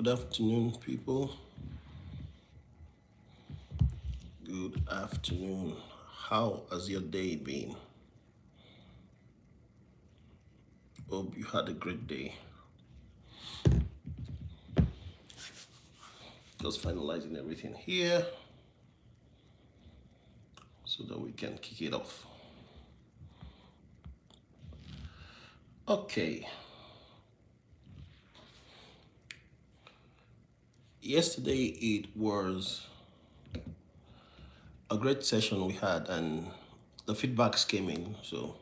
Good afternoon, people. Good afternoon. How has your day been? Hope you had a great day. Just finalizing everything here so that we can kick it off. Okay. Yesterday it was a great session we had, and the feedbacks came in. So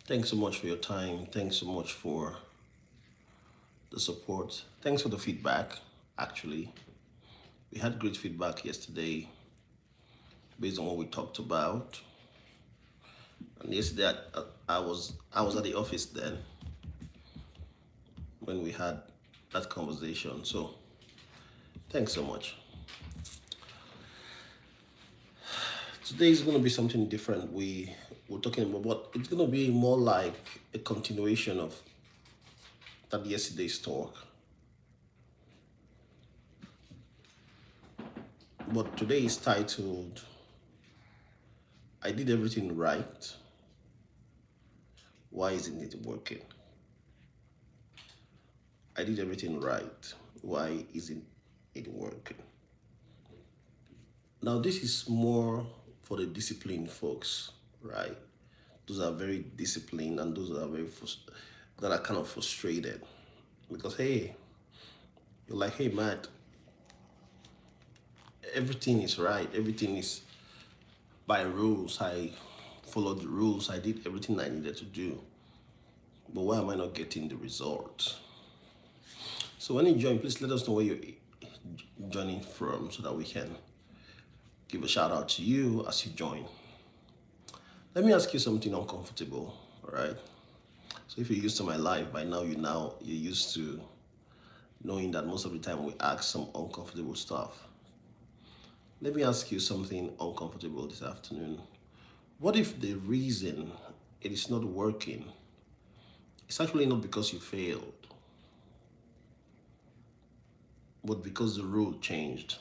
thanks so much for your time. Thanks so much for the support. Thanks for the feedback. Actually, we had great feedback yesterday based on what we talked about. And yesterday I was at the office then when we had that conversation. So thanks so much. Today is going to be something different. We're talking about, but it's going to be more like a continuation of that yesterday's talk. But today is titled, I did everything right. Why isn't it working? I did everything right. Why isn't it working? Now, this is more for the disciplined folks, right? Those are very disciplined and those that are kind of frustrated because, hey, you're like, hey, Matt, everything is right. Everything is by rules. I followed the rules. I did everything I needed to do. But why am I not getting the result? So when you join, please let us know where you're joining from so that we can give a shout out to you as you join. Let me ask you something uncomfortable, all right? So if you're used to my life, by now you're used to knowing that most of the time we ask some uncomfortable stuff. Let me ask you something uncomfortable this afternoon. What if the reason it is not working is actually not because you failed, but because the rule changed?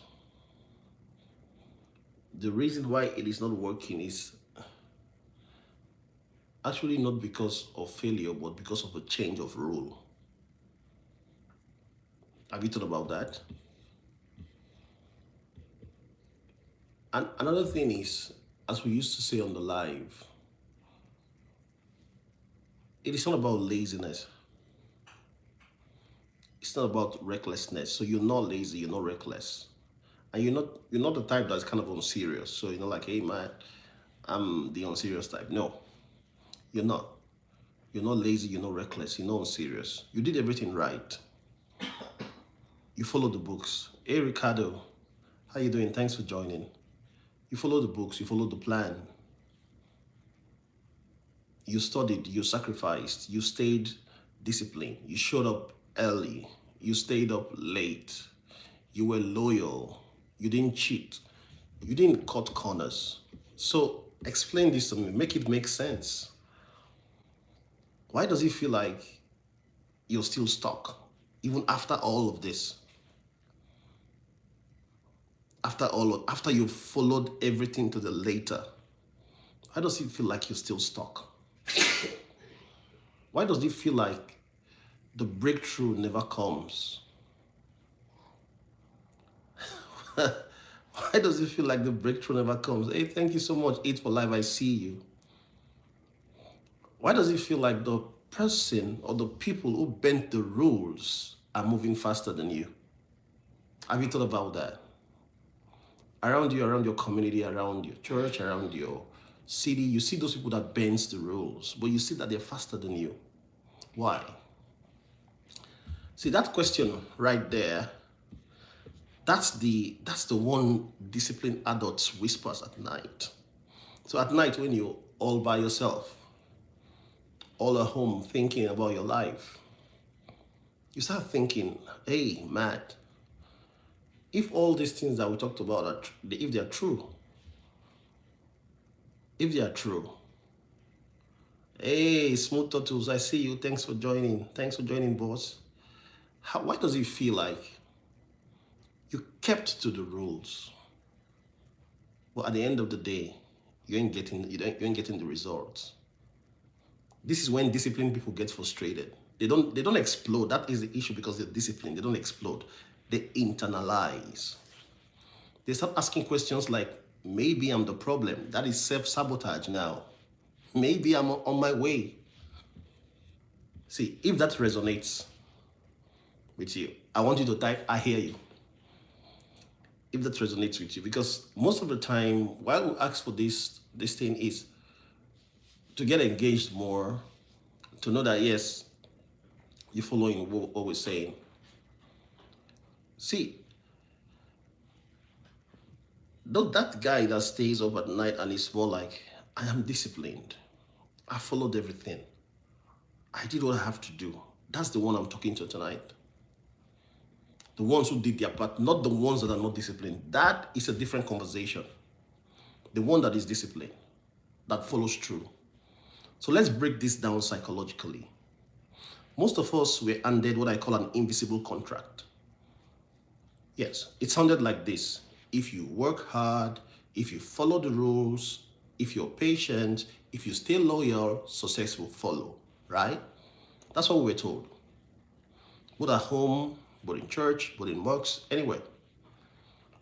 The reason why it is not working is actually not because of failure, but because of a change of rule. Have you thought about that? And another thing is, as we used to say on the live, it is not about laziness. It's not about recklessness. So you're not lazy, you're not reckless. And you're not the type that's kind of unserious. So you're not like, hey man, I'm the unserious type. No, you're not. You're not lazy, you're not reckless, you're not unserious. You did everything right. You followed the books. Hey Ricardo, how you doing? Thanks for joining. You followed the books, you followed the plan. You studied, you sacrificed, you stayed disciplined, you showed up early, you stayed up late, you were loyal, you didn't cheat, you didn't cut corners. So explain this to me, make it make sense. Why does it feel like you're still stuck, even after all of this? After you've followed everything to the letter, why does it feel like you're still stuck? Why does it feel like the breakthrough never comes? Why does it feel like the breakthrough never comes? Hey, thank you so much, Eat for Life, I see you. Why does it feel like the person or the people who bent the rules are moving faster than you? Have you thought about that? Around you, around your community, around your church, around your city, you see those people that bends the rules, but you see that they're faster than you. Why? See, that question right there, that's the one disciplined adults whispers at night. So at night when you're all by yourself, all at home thinking about your life, you start thinking, hey, Matt, if all these things that we talked about, if they are true, hey, Smooth Turtles, I see you. Thanks for joining. Thanks for joining, boss. Why does it feel like kept to the rules. But at the end of the day, you ain't getting the results. This is when disciplined people get frustrated. They don't explode. That is the issue, because they're disciplined. They don't explode. They internalize. They start asking questions like, maybe I'm the problem. That is self-sabotage now. Maybe I'm on my way. See, if that resonates with you, I want you to type, I hear you. If that resonates with you, because most of the time, why we ask for this thing is to get engaged more, to know that yes, you're following what we're saying. See, that guy that stays up at night and is more like, I am disciplined. I followed everything. I did what I have to do. That's the one I'm talking to tonight. The ones who did their part, not the ones that are not disciplined. That is a different conversation. The one that is disciplined, that follows through. So let's break this down psychologically. Most of us were handed what I call an invisible contract. Yes, it sounded like this. If you work hard, if you follow the rules, if you're patient, if you stay loyal, success will follow, right? That's what we were told. Both at home, both in church, both in works, anyway.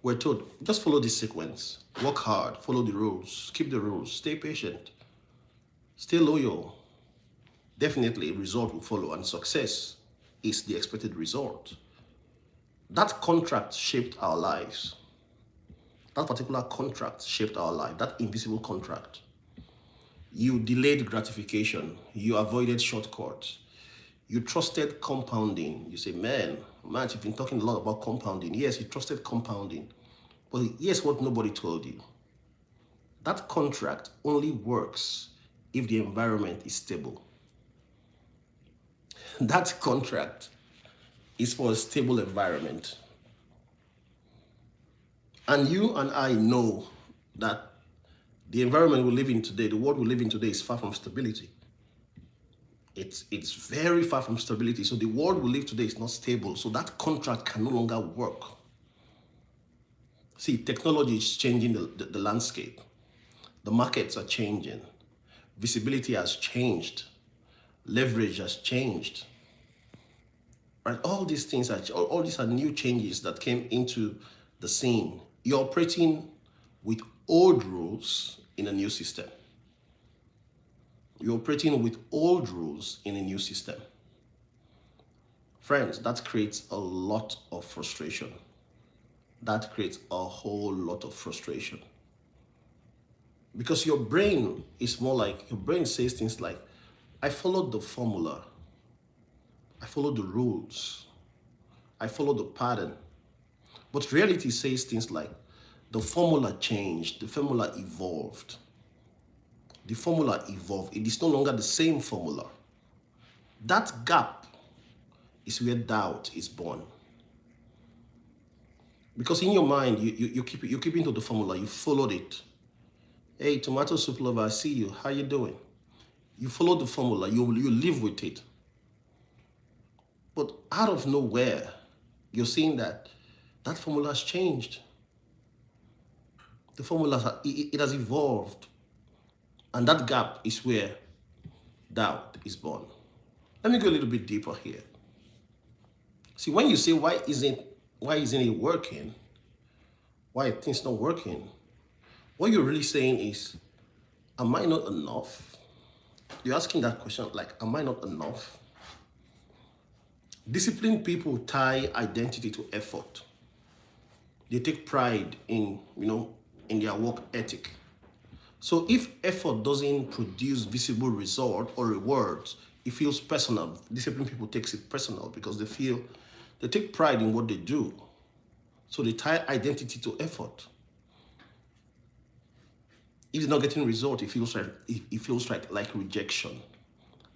We're told, just follow this sequence. Work hard, follow the rules, keep the rules, stay patient, stay loyal. Definitely a result will follow, and success is the expected result. That contract shaped our lives. That particular contract shaped our life, that invisible contract. You delayed gratification. You avoided shortcuts. You trusted compounding. You say, man, you've been talking a lot about compounding. Yes, you trusted compounding. But here's what nobody told you. That contract only works if the environment is stable. That contract is for a stable environment. And you and I know that the environment we live in today, the world we live in today, is far from stability. It's very far from stability. So the world we live today is not stable. So that contract can no longer work. See, technology is changing the landscape. The markets are changing. Visibility has changed. Leverage has changed. Right? All these things all these are new changes that came into the scene. You're operating with old rules in a new system. You're operating with old rules in a new system. Friends, that creates a lot of frustration. That creates a whole lot of frustration. Because your brain is more like, your brain says things like, I followed the formula. I followed the rules. I followed the pattern. But reality says things like, the formula changed, the formula evolved. The formula evolved. It is no longer the same formula. That gap is where doubt is born. Because in your mind, you keep into the formula, you followed it. Hey, tomato soup lover, I see you. How you doing? You follow the formula, you live with it. But out of nowhere, you're seeing that formula has changed. The formula, it has evolved. And that gap is where doubt is born. Let me go a little bit deeper here. See, when you say, why isn't it working? Why are things not working? What you're really saying is, am I not enough? You're asking that question like, am I not enough? Disciplined people tie identity to effort. They take pride in their work ethic. So if effort doesn't produce visible result or rewards, it feels personal. Disciplined people takes it personal because they take pride in what they do. So they tie identity to effort. If it's not getting result, it feels like rejection.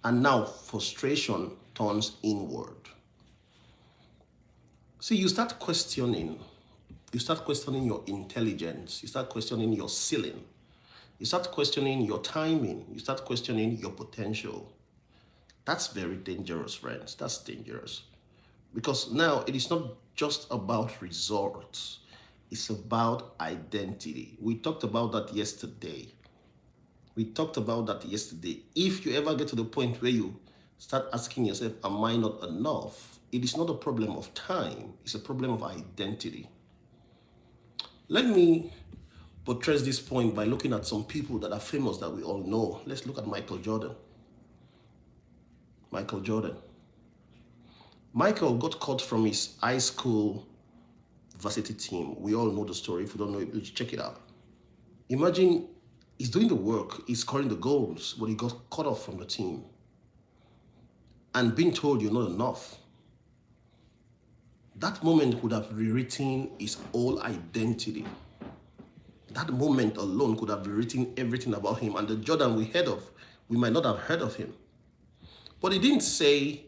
And now frustration turns inward. See, you start questioning your intelligence. You start questioning your ceiling. You start questioning your timing. You start questioning your potential. That's very dangerous, friends. That's dangerous. Because now it is not just about results. It's about identity. We talked about that yesterday. If you ever get to the point where you start asking yourself, am I not enough? It is not a problem of time, it's a problem of identity. Let me buttress this point by looking at some people that are famous that we all know. Let's look at Michael Jordan. Michael got cut from his high school varsity team. We all know the story. If you don't know it, check it out. Imagine he's doing the work, he's scoring the goals, but he got cut off from the team. And being told you're not enough. That moment would have rewritten his whole identity. That moment alone could have rewritten everything about him. And the Jordan we heard of, we might not have heard of him. But he didn't say,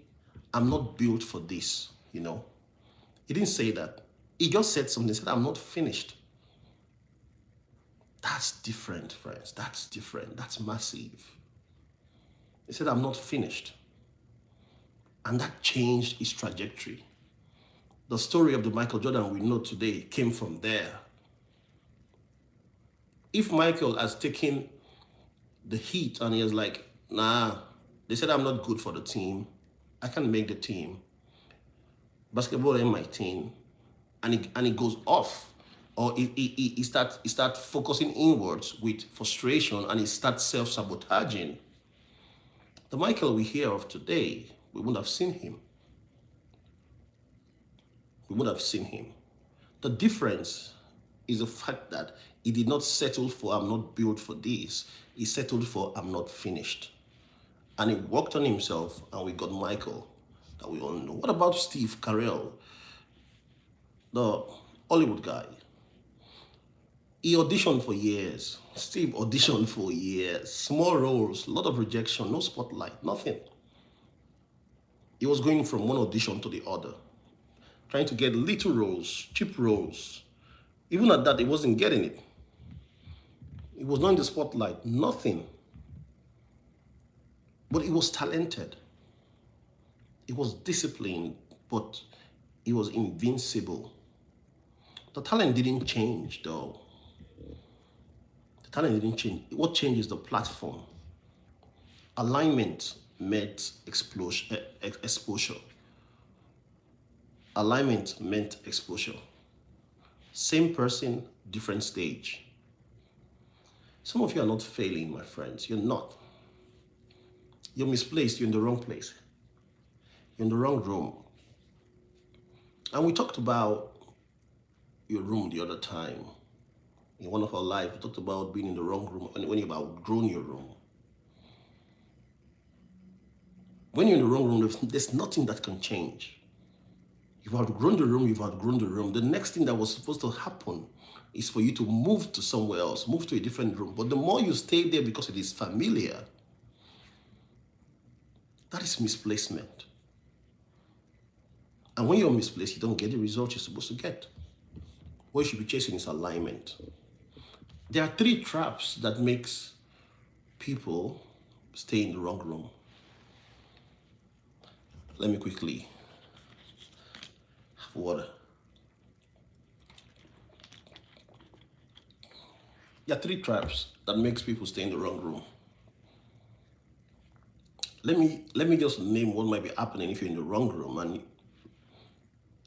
I'm not built for this, you know. He didn't say that. He just said something, he said, I'm not finished. That's different, friends. That's different. That's massive. He said, I'm not finished. And that changed his trajectory. The story of the Michael Jordan we know today came from there. If Michael has taken the heat and he is like, nah, they said I'm not good for the team, I can't make the team, basketball ain't my team, and it goes off, or he start focusing inwards with frustration and he starts self-sabotaging, the Michael we hear of today, we wouldn't have seen him. The difference is the fact that he did not settle for I'm not built for this. He settled for I'm not finished. And he worked on himself, and we got Michael that we all know. What about Steve Carell, the Hollywood guy? He auditioned for years. Steve auditioned for years. Small roles, a lot of rejection, no spotlight, nothing. He was going from one audition to the other, trying to get little roles, cheap roles. Even at that, he wasn't getting it. He was not in the spotlight, nothing. But he was talented. He was disciplined, but he was invincible. The talent didn't change, though. The talent didn't change. What changed is the platform. Alignment met exposure. Alignment meant exposure. Same person, different stage. Some of you are not failing, my friends. You're not. You're misplaced. You're in the wrong place. You're in the wrong room. And we talked about your room the other time. In one of our lives, we talked about being in the wrong room when you've outgrown your room. When you're in the wrong room, there's nothing that can change. You've outgrown the room, you've outgrown the room. The next thing that was supposed to happen is for you to move to somewhere else, move to a different room. But the more you stay there because it is familiar, that is misplacement. And when you're misplaced, you don't get the results you're supposed to get. What you should be chasing is alignment. There are 3 traps that makes people stay in the wrong room. Let me quickly have water. There are 3 traps that makes people stay in the wrong room. Let me just name what might be happening if you're in the wrong room, and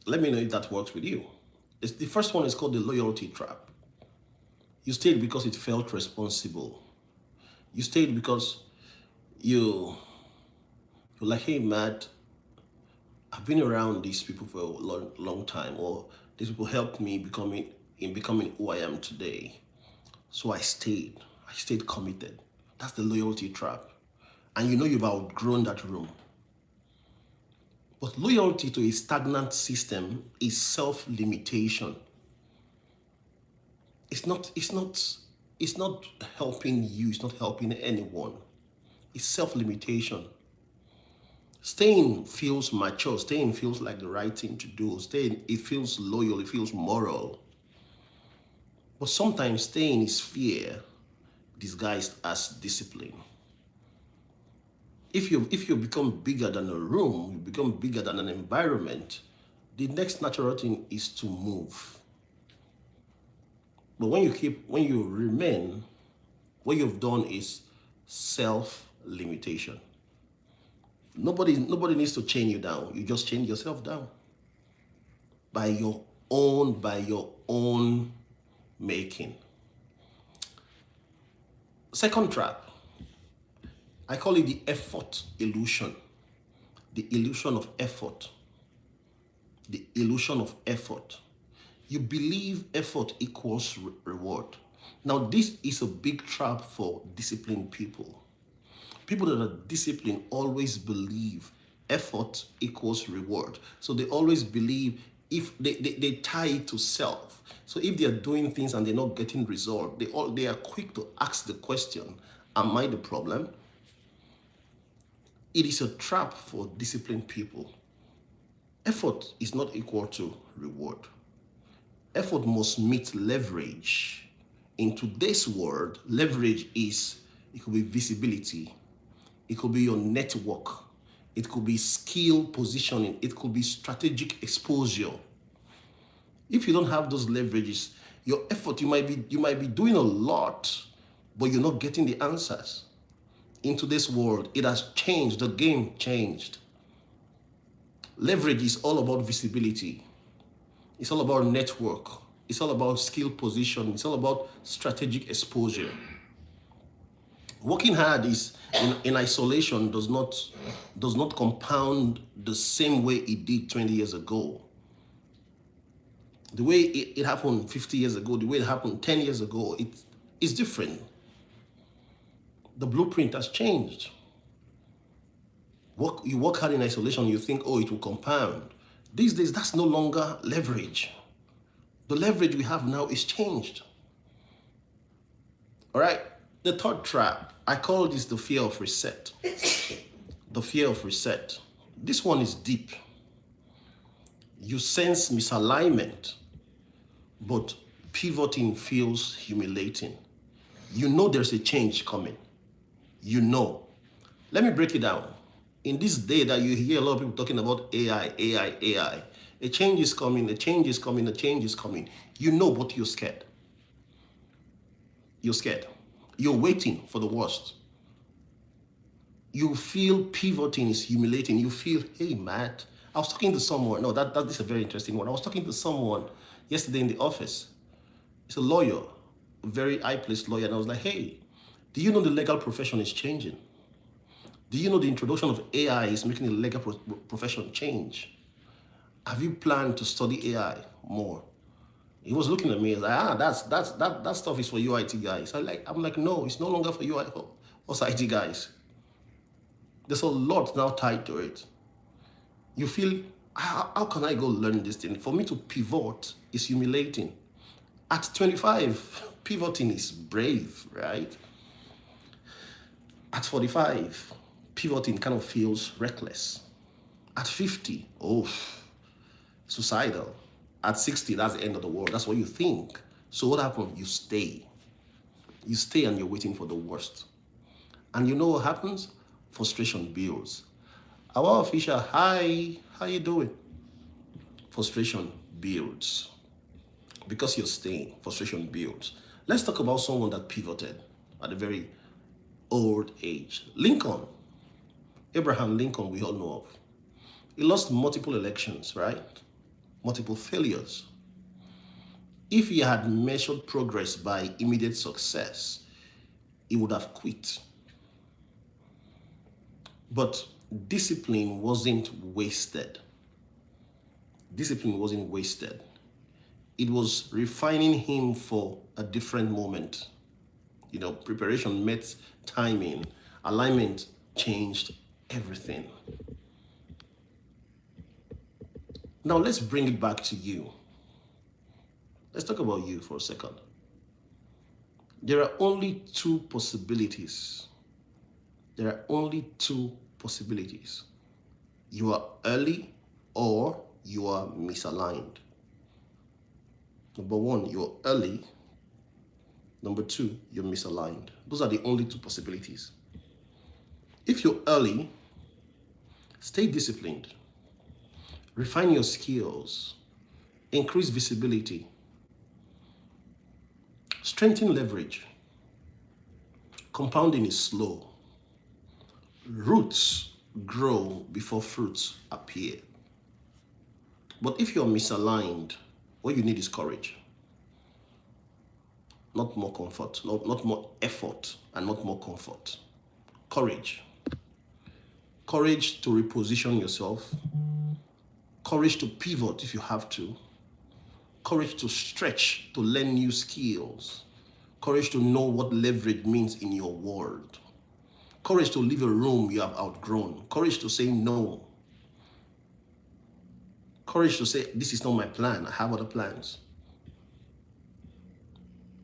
let me know if that works with you. The first one is called the loyalty trap. You stayed because it felt responsible. You stayed because you're like, hey, Matt, I've been around these people for a long time, or these people helped me becoming who I am today. So I stayed committed. That's the loyalty trap. And you know you've outgrown that room. But loyalty to a stagnant system is self-limitation. It's not helping you, it's not helping anyone. It's self-limitation. Staying feels mature, staying feels like the right thing to do. Staying, it feels loyal, it feels moral. But sometimes staying is fear disguised as discipline. If you become bigger than a room, you become bigger than an environment, the next natural thing is to move. But when you remain, what you've done is self-limitation. Nobody needs to chain you down. You just chain yourself down by your own making. Second trap, I call it the effort illusion. The illusion of effort. The illusion of effort. You believe effort equals reward. Now, this is a big trap for disciplined people. People that are disciplined always believe effort equals reward. So they always believe, if they tie it to self. So if they are doing things and they're not getting result, they are quick to ask the question, am I the problem? It is a trap for disciplined people. Effort is not equal to reward. Effort must meet leverage. In today's world, leverage it could be visibility, it could be your network, it could be skill positioning, it could be strategic exposure. If you don't have those leverages, your effort, you might be doing a lot, but you're not getting the answers. In today's world, it has changed, the game changed. Leverage is all about visibility. It's all about network. It's all about skill position. It's all about strategic exposure. Working hard is in isolation does not compound the same way it did 20 years ago. The way it happened 50 years ago, the way it happened 10 years ago, it's different. The blueprint has changed. You work hard in isolation, you think, oh, it will compound. These days, that's no longer leverage. The leverage we have now is changed. All right, the third trap, I call this the fear of reset. The fear of reset. This one is deep. You sense misalignment, but pivoting feels humiliating. You know there's a change coming. You know. Let me break it down. In this day that you hear a lot of people talking about AI, a change is coming, a change is coming, a change is coming. You know, but you're scared. You're scared. You're waiting for the worst. You feel pivoting is humiliating. You feel, hey, Matt, I was talking to someone. No, that is a very interesting one. I was talking to someone yesterday in the office. It's a lawyer, a very high-placed lawyer. And I was like, hey, do you know the legal profession is changing? Do you know the introduction of AI is making the legal profession change? Have you planned to study AI more? He was looking at me and like, that stuff is for you IT guys. I'm like, no, it's no longer for you us IT guys. There's a lot now tied to it. You feel, how can I go learn this thing? For me to pivot is humiliating. At 25, pivoting is brave, right? At 45, pivoting kind of feels reckless. At 50, suicidal. At 60, that's the end of the world. That's what you think. So what happens? You stay. You stay and you're waiting for the worst. And you know what happens? Frustration builds. Our official, hi, how you doing? Frustration builds. Because you're staying, frustration builds. Let's talk about someone that pivoted at a very old age. Lincoln. Abraham Lincoln, we all know of. He lost multiple elections, right? Multiple failures. If he had measured progress by immediate success, he would have quit. But discipline wasn't wasted. Discipline wasn't wasted. It was refining him for a different moment. You know, preparation met timing. Alignment changed everything. Now let's bring it back to you. Let's talk about you for a second. There are only two possibilities. There are only two possibilities. You are early or you are misaligned. Number one, you're early. Number two, you're misaligned. Those are the only two possibilities. If you're early, stay disciplined. Refine your skills. Increase visibility. Strengthen leverage. Compounding is slow. Roots grow before fruits appear. But if you're misaligned, what you need is courage. Not more comfort, not more effort, and not more comfort. Courage. Courage to reposition yourself. Courage to pivot if you have to. Courage to stretch, to learn new skills. Courage to know what leverage means in your world. Courage to leave a room you have outgrown. Courage to say no. Courage to say, this is not my plan, I have other plans.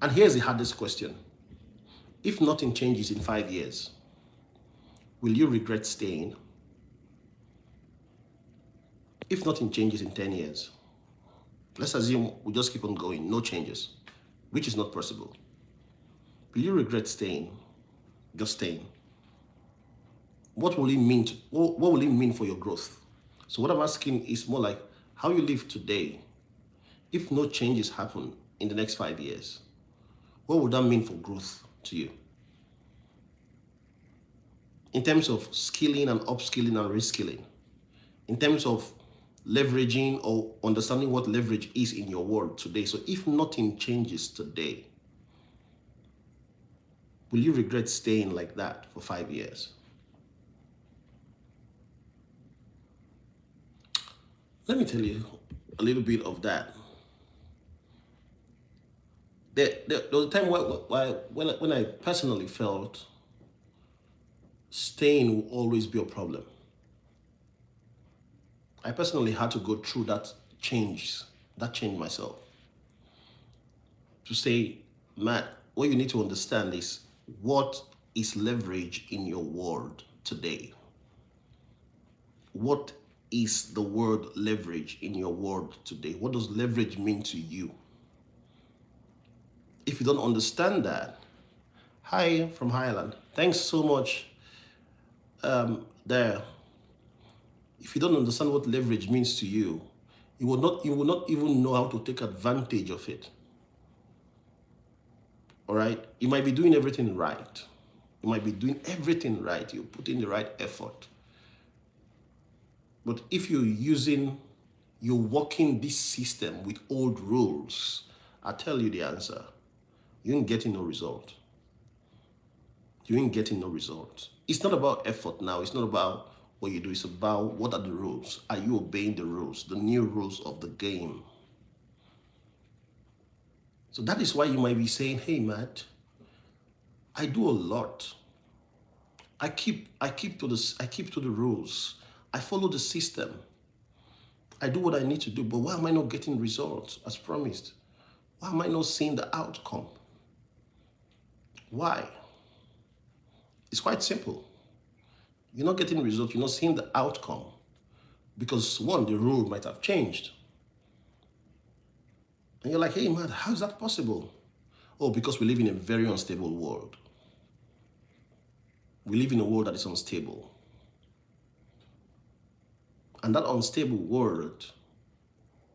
And here's the hardest question. If nothing changes in 5 years, will you regret staying? If nothing changes in 10 years, let's assume we just keep on going, no changes, which is not possible. Will you regret staying? Just staying. What will it mean? What will it mean for your growth? So what I'm asking is more like how you live today. If no changes happen in the next 5 years, what would that mean for growth to you? In terms of skilling and upskilling and reskilling, in terms of leveraging or understanding what leverage is in your world today. So if nothing changes today, will you regret staying like that for 5 years? Let me tell you a little bit of that. There was a time when I personally felt staying will always be a problem. I personally had to go through that change myself. To say, Matt, what you need to understand is what is leverage in your world today? What is the word leverage in your world today? What does leverage mean to you? If you don't understand that, hi from Highland. Thanks so much there. If you don't understand what leverage means to you, you will not even know how to take advantage of it. All right? You might be doing everything right. You might be doing everything right. You put in the right effort. But if you're working this system with old rules, I'll tell you the answer. You ain't getting no result. You ain't getting no result. It's not about effort now. It's not about what you do. It's about what are the rules. Are you obeying the rules, the new rules of the game? So that is why you might be saying, hey, Matt, I do a lot. I keep to the rules. I follow the system. I do what I need to do, but why am I not getting results as promised? Why am I not seeing the outcome? Why? It's quite simple. You're not getting results, you're not seeing the outcome. Because one, the rule might have changed. And you're like, hey man, how is that possible? Oh, because we live in a very unstable world. We live in a world that is unstable. And that unstable world,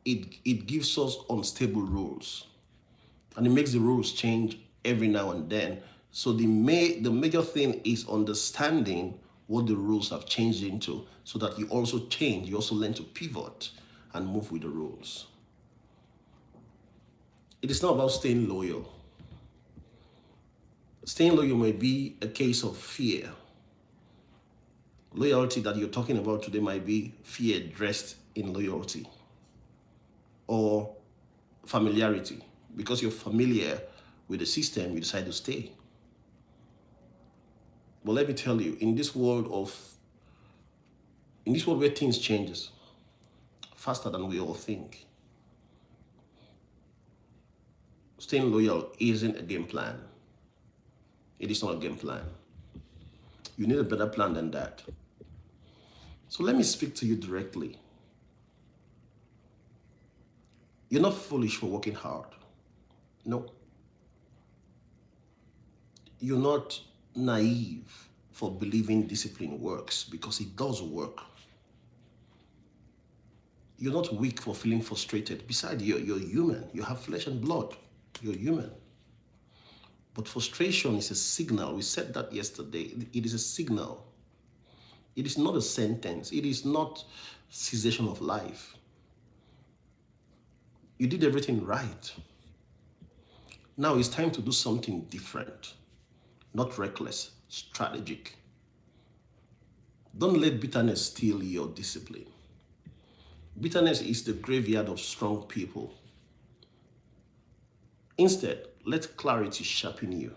it gives us unstable rules. And it makes the rules change every now and then. So the major thing is understanding what the rules have changed into so that you also change, you also learn to pivot and move with the rules. It is not about staying loyal. Staying loyal may be a case of fear. Loyalty that you're talking about today might be fear dressed in loyalty or familiarity. Because you're familiar with the system, you decide to stay. But let me tell you, in this world where things changes faster than we all think, staying loyal isn't a game plan. It is not a game plan. You need a better plan than that. So let me speak to you directly. You're not foolish for working hard. No. You're not naive for believing discipline works, because it does work. You're not weak for feeling frustrated. Besides, you're human. You have flesh and blood. You're human. But frustration is a signal. We said that yesterday. It is a signal. It is not a sentence. It is not cessation of life. You did everything right. Now it's time to do something different, not reckless, strategic. Don't let bitterness steal your discipline. Bitterness is the graveyard of strong people. Instead, let clarity sharpen you.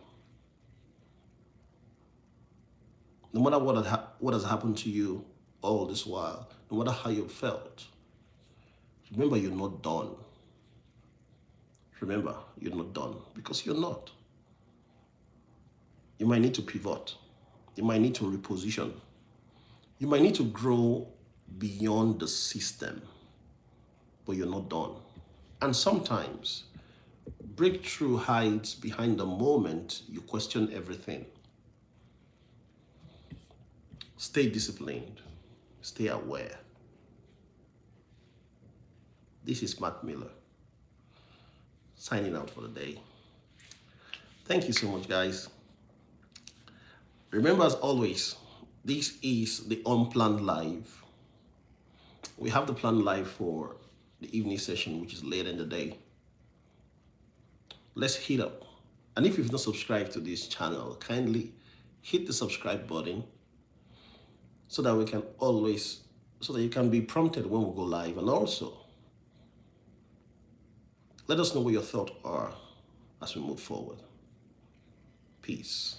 No matter what has happened to you all this while, no matter how you felt, remember you're not done. Remember, you're not done because you're not. You might need to pivot. You might need to reposition. You might need to grow beyond the system, but you're not done. And sometimes breakthrough hides behind the moment you question everything. Stay disciplined. Stay aware. This is Matt Miller, signing out for the day. Thank you so much, guys. Remember, as always, this is the Unplanned Live. We have the planned live for the evening session, which is later in the day. Let's hit up. And if you've not subscribed to this channel, kindly hit the subscribe button so that you can be prompted when we go live. And also, let us know what your thoughts are as we move forward. Peace.